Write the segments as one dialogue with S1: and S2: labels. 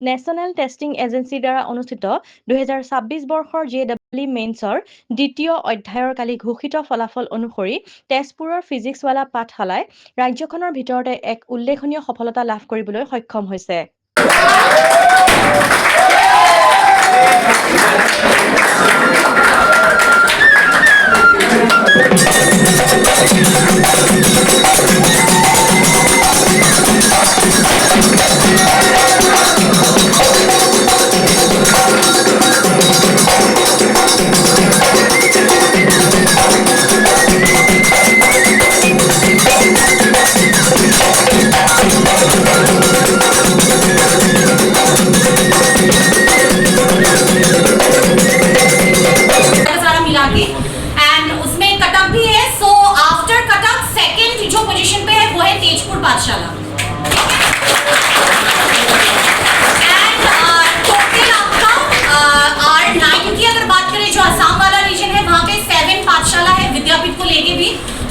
S1: National testing এজেন্সিৰ দ্বাৰা অনুষ্ঠিত 2026 বৰ্ষৰ JEE মেইনছৰ দ্বিতীয় অধ্যায়ৰ কালি ঘোষিত ফলাফল অনুসৰি তেজপুৰৰ ফিজিক্সৱালা পাঠশালাই ৰাজ্যখনৰ ভিতৰতে এক উল্লেখনীয় সফলতা লাভ কৰিবলৈ সক্ষম হৈছে।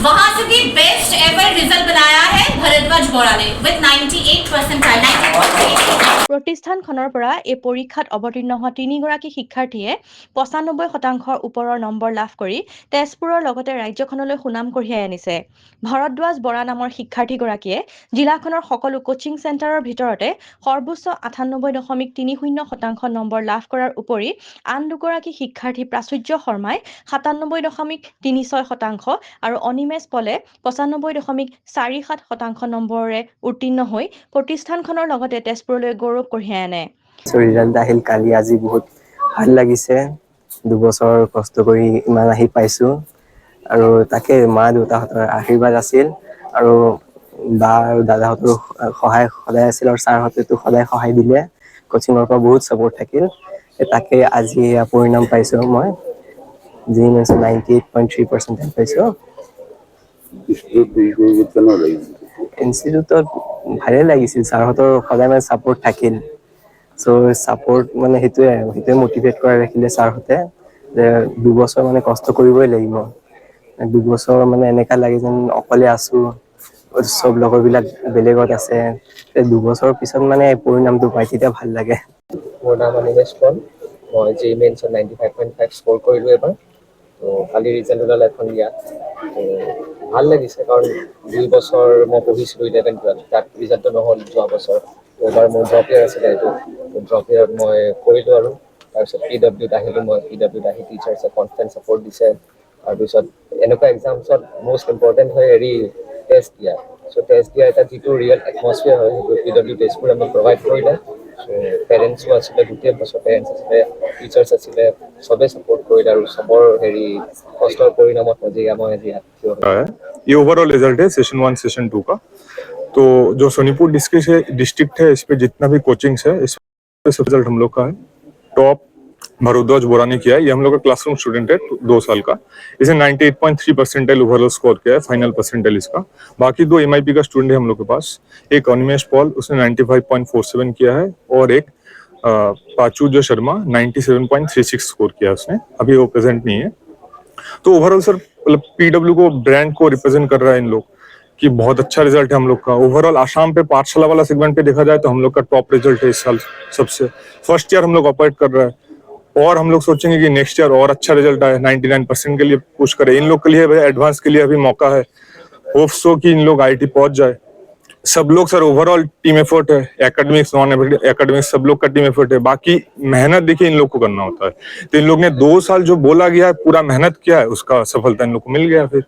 S2: वहां से भी बेस्ट एवर रिजल्ट बनाया है भरद्वाज बोरा ने विद 98%।
S1: প্ৰতিষ্ঠানখনৰ পৰা এই পৰীক্ষাত অৱতীৰ্ণ হোৱা 3গৰাকী শিক্ষাৰ্থীয়ে 95% ওপৰৰ নম্বৰ লাভ কৰি তেজপুৰৰ লগতে ৰাজ্যখনলৈ সুনাম কঢ়িয়াই আনিছে। ভৰদ্বাজ বৰা নামৰ শিক্ষাৰ্থীগৰাকীয়ে জিলাখনৰ সকলো কোচিং চেণ্টাৰৰ ভিতৰতে সৰ্বোচ্চ 98.30% নম্বৰ লাভ কৰাৰ উপৰি আন দুগৰাকী শিক্ষাৰ্থী প্ৰাচুৰ্য শৰ্মাই 97.36% আৰু অনিমেষ পলে 95.47% নম্বৰেৰে উত্তীৰ্ণ হৈ প্ৰতিষ্ঠানখনৰ লগতে তেজপুৰলৈ গৌৰৱ কঢ়িয়াই আনে।
S3: ৰিজাল্ট আহিল কালি, আজি বহুত ভাল লাগিছে। 2 বছৰ কষ্ট কৰি ইমান আহি পাইছো আৰু তাকে মা দেউতাহঁতৰ আশীৰ্বাদ আছিল আৰু বা আৰু দাদাহঁতৰ সহায় সদায় আছিল আৰু ছাৰহঁতেতো সদায় সহায় দিলে। কোচিঙৰ পৰা বহুত ছাপোৰ্ট থাকিল। তাকে আজি পৰিণাম পাইছো মই। JEE মেইনছত 98.3% পাইছো। ইনষ্টিটিউটত ভালে লাগিছিল, ছাৰহঁতৰ সদায় মানে ছাপোৰ্ট থাকিল। চ' ছাপোৰ্ট মানে সেইটোৱে মটিভেট কৰাই ৰাখিলে ছাৰহঁতে যে 2 বছৰ মানে কষ্ট কৰিবই লাগিব। 2 বছৰ মানে এনেকা লাগে যেন অকলে আছো, চব লগৰবিলাক বেলেগত আছে। 2 বছৰৰ পিছত মানে পৰিণামটো পাই তেতিয়া ভাল লাগে। মোৰ নাম অনিমেষ পল। মই JEE মেইনছত 95.5 স্ক'ৰ কৰিলোঁ এবাৰ। তো কালি ৰিজাল্ট ওলালে এখন ইয়াত ভাল লাগিছে, কাৰণ 2 বছৰ মই পঢ়িছিলোঁ 11-12, তাত ৰিজাল্টটো নহ'ল যোৱা বছৰ। এবাৰ মোৰ ড্ৰপ ইয়েৰ আছিলে, এইটো ড্ৰপ ইয়েৰত মই কৰিলোঁ আৰু তাৰপিছত PWত আহিলোঁ। মই PWত আহি টিচাৰ্ছে কনষ্টেণ্ট ছাপোৰ্ট দিছে। তাৰপিছত এনেকুৱা এক্সামছত মষ্ট ইম্পৰ্টেণ্ট হয় টেষ্ট দিয়া। চ' টেষ্ট দিয়া এটা যিটো ৰিয়েল এটমছফিয়াৰ হয়, সেইটো PW তেজপুৰে আমাক প্ৰভাইড কৰিলে। পেৰেণ্টছো আছিলে, গোটেই বছৰ পেৰেণ্টছ আছিলে, টিচাৰ্ছ আছিলে, চবে ছাপোৰ্ট কৰিলে আৰু চবৰ কষ্টৰ परिणामत मैं आज
S4: ये ओवरऑल रिजल्ट है सेशन 1 सेशन 2 का। तो जो सोनीपुर डिस्ट्रिक्ट है, इस पे जितना भी कोचिंग्स है, इस पे सब रिजल्ट हम लोग का है। टॉप भरद्वाज बोरा ने किया है। ये हम लोग का क्लासरूम स्टूडेंट है, 2 साल का। इसे 98.3% ओवरऑल स्कोर किया है, फाइनल परसेंटाइल इसका। बाकी 2 MIP का स्टूडेंट है हम लोग के पास। एक अनिमेष पॉल, उसने 95.47 किया है, और एक पाचूर्य शर्मा 97.36 स्कोर किया उसने। अभी वो प्रेजेंट नहीं है। तो ओवरऑल सर मतलब PW को, ब्रांड को रिप्रेजेंट कर रहा है इन लोग कि बहुत अच्छा रिजल्ट है हम लोग का। ओवरऑल आसाम पे पाठशाला वाला सेगमेंट पे देखा जाए तो हम लोग का टॉप रिजल्ट है इस साल सबसे। फर्स्ट ईयर हम लोग ऑपरेट कर रहा है और हम लोग सोचेंगे कि नेक्स्ट ईयर और अच्छा रिजल्ट आए, 99% के लिए पुश करें। इन लोग के लिए एडवांस के लिए अभी मौका है। होप सो कि इन लोग IIT पहुंच जाए। सब लोग सर ओवरऑल टीम एफर्ट है, एकेडमिक्स नॉन एकेडमिक्स सब लोग का टीम एफर्ट है। बाकी मेहनत देखिए इन लोग को करना होता है। तो इन लोग ने 2 साल जो बोला गया है, पूरा मेहनत किया है, उसका सफलता इन लोग को मिल गया फिर।